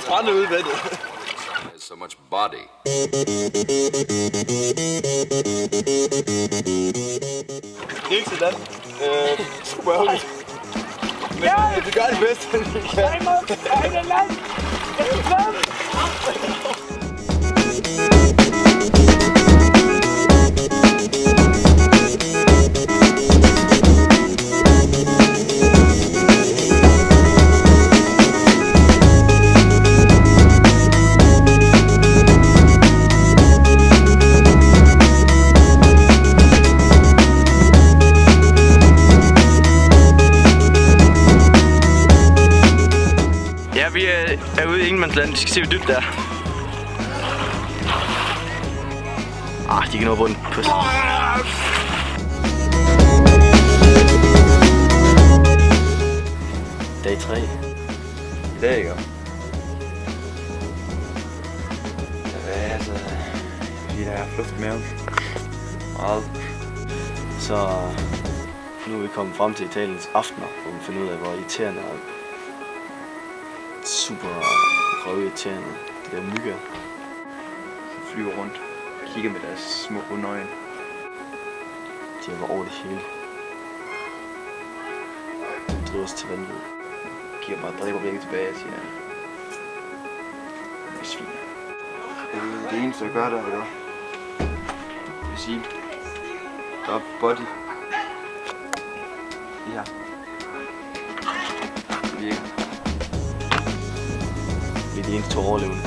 strande ude ved det. So much body. Ikke sådan. Super ærgerligt. Men vi gør det bedste, vi kan. Ja, vi er ude i ingenmandsland. Vi skal se, hvor dybt det er. De kan nå rundt på sig. Dag 3. I dag, ikke? Ja, altså... Fordi der er luft i maven. Meget. Så nu er vi kommet frem til Italiens aftener, hvor vi finder ud af, hvor irriterende og super røvirriterende det der mygger. Så flyver rundt og kigger med deres små onde øjne. De er over det hele. De driver os til vanvid. Kigger mig og dræber blikket tilbage og siger... Det er svin. Det eneste, jeg gør der, det vil sige... Der er body. Ja. Det virker. Vi er de eneste 2 overlevende.